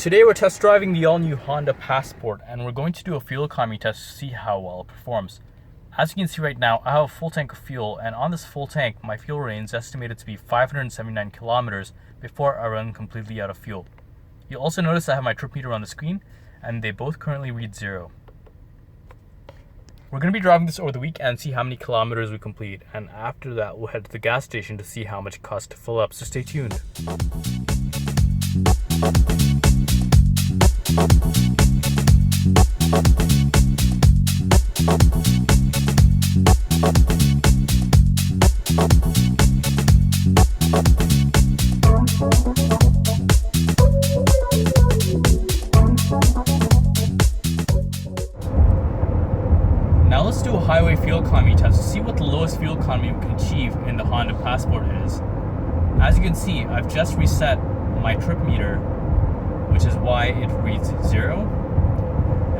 Today we're test driving the all-new Honda Passport, and we're going to do a fuel economy test to see how well it performs. As you can see right now, I have a full tank of fuel, and on this full tank, my fuel range is estimated to be 579 kilometers before I run completely out of fuel. You'll also notice I have my trip meter on the screen, and they both currently read 0. We're going to be driving this over the week and see how many kilometers we complete, and after that we'll head to the gas station to see how much it costs to fill up, so stay tuned. Now let's do a highway fuel economy test to see what the lowest fuel economy we can achieve in the Honda Passport is. As you can see, I've just reset my trip meter, which is why it reads 0.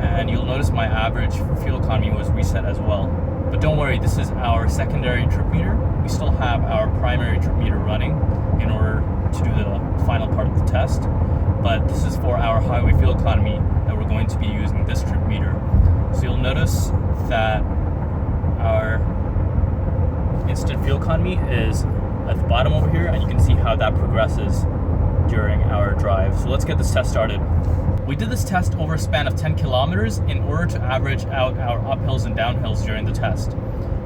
And you'll notice my average fuel economy was reset as well. But don't worry, this is our secondary trip meter. We still have our primary trip meter running in order to do the final part of the test. But this is for our highway fuel economy that we're going to be using this trip meter. So you'll notice that our instant fuel economy is at the bottom over here, and you can see how that progresses during our drive. So let's get this test started. We did this test over a span of 10 kilometers in order to average out our uphills and downhills during the test.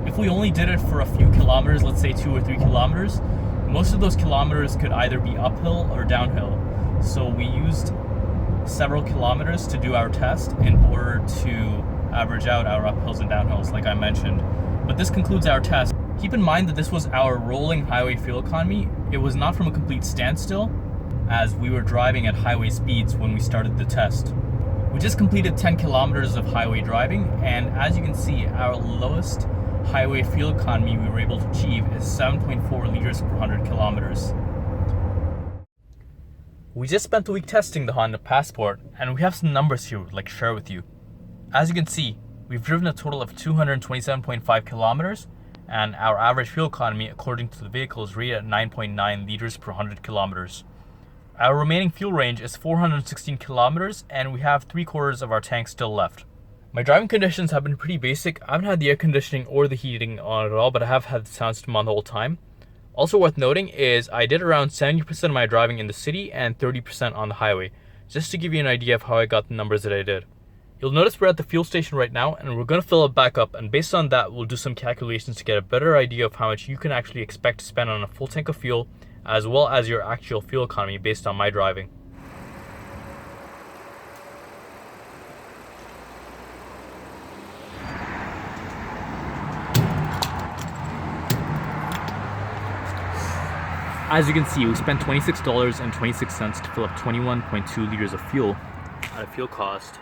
If we only did it for a few kilometers, let's say 2 or 3 kilometers, most of those kilometers could either be uphill or downhill. So we used several kilometers to do our test in order to average out our uphills and downhills, like I mentioned. But this concludes our test. Keep in mind that this was our rolling highway fuel economy. It was not from a complete standstill, as we were driving at highway speeds when we started the test. We just completed 10 kilometers of highway driving, and as you can see, our lowest highway fuel economy we were able to achieve is 7.4 liters per 100 kilometers. We just spent the week testing the Honda Passport, and we have some numbers here we'd like to share with you. As you can see, we've driven a total of 227.5 kilometers, and our average fuel economy according to the vehicle is rated at 9.9 liters per 100 kilometers. Our remaining fuel range is 416 kilometers, and we have 3/4 of our tank still left. My driving conditions have been pretty basic. I haven't had the air conditioning or the heating on at all, but I have had the sound system on the whole time. Also worth noting is I did around 70% of my driving in the city and 30% on the highway, just to give you an idea of how I got the numbers that I did. You'll notice we're at the fuel station right now, and we're going to fill it back up, and based on that we'll do some calculations to get a better idea of how much you can actually expect to spend on a full tank of fuel, as well as your actual fuel economy based on my driving. As you can see, we spent $26.26 to fill up 21.2 liters of fuel at a fuel cost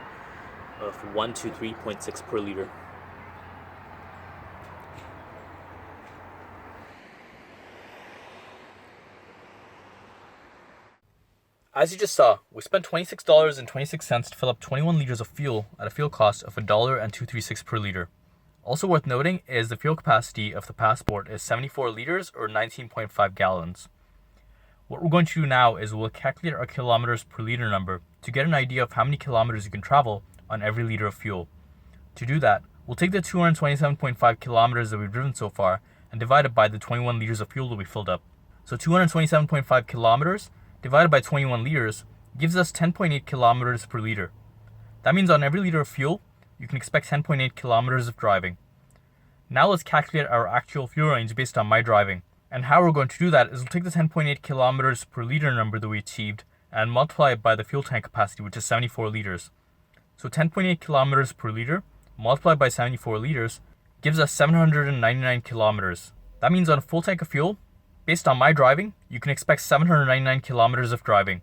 of $123.6 per liter. As you just saw, we spent $26.26 to fill up 21 liters of fuel at a fuel cost of $1.236 per liter. Also worth noting is the fuel capacity of the Passport is 74 liters or 19.5 gallons. What we're going to do now is we'll calculate our kilometers per liter number to get an idea of how many kilometers you can travel on every liter of fuel. To do that, we'll take the 227.5 kilometers that we've driven so far and divide it by the 21 liters of fuel that we filled up. So 227.5 kilometers divided by 21 liters gives us 10.8 kilometers per liter. That means on every liter of fuel, you can expect 10.8 kilometers of driving. Now let's calculate our actual fuel range based on my driving. And how we're going to do that is we'll take the 10.8 kilometers per liter number that we achieved and multiply it by the fuel tank capacity, which is 74 liters. So 10.8 kilometers per liter multiplied by 74 liters gives us 799 kilometers. That means on a full tank of fuel, based on my driving, you can expect 799 kilometers of driving.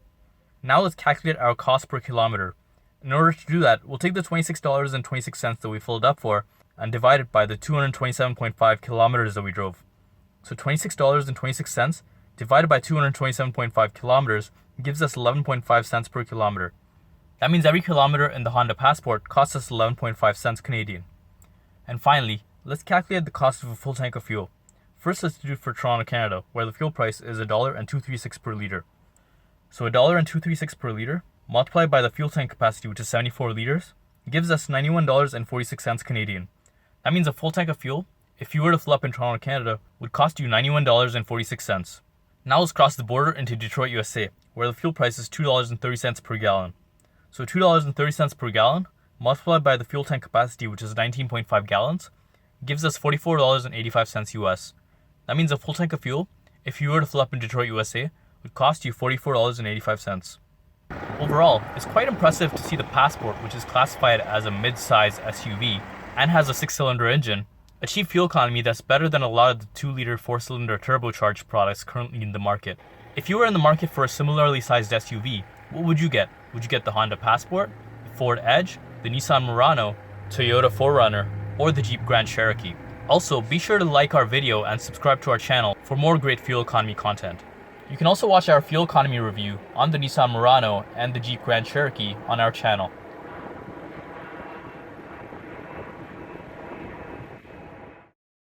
Now let's calculate our cost per kilometer. In order to do that, we'll take the $26.26 that we filled up for and divide it by the 227.5 kilometers that we drove. So $26.26 divided by 227.5 kilometers gives us 11.5 cents per kilometer. That means every kilometer in the Honda Passport costs us 11.5 cents Canadian. And finally, let's calculate the cost of a full tank of fuel. First, let's do it for Toronto, Canada, where the fuel price is $1.236 per litre. So $1.236 per litre multiplied by the fuel tank capacity, which is 74 liters, gives us $91.46 Canadian. That means a full tank of fuel, if you were to fill up in Toronto, Canada, would cost you $91.46. Now let's cross the border into Detroit, USA, where the fuel price is $2.30 per gallon. So $2.30 per gallon, multiplied by the fuel tank capacity, which is 19.5 gallons, gives us $44.85 US. That means a full tank of fuel, if you were to fill up in Detroit, USA, would cost you $44.85. Overall, it's quite impressive to see the Passport, which is classified as a mid-size SUV and has a 6-cylinder engine, achieve fuel economy that's better than a lot of the 2-liter 4-cylinder turbocharged products currently in the market. If you were in the market for a similarly sized SUV, what would you get? Would you get the Honda Passport, the Ford Edge, the Nissan Murano, Toyota 4Runner, or the Jeep Grand Cherokee? Also, be sure to like our video and subscribe to our channel for more great fuel economy content. You can also watch our fuel economy review on the Nissan Murano and the Jeep Grand Cherokee on our channel.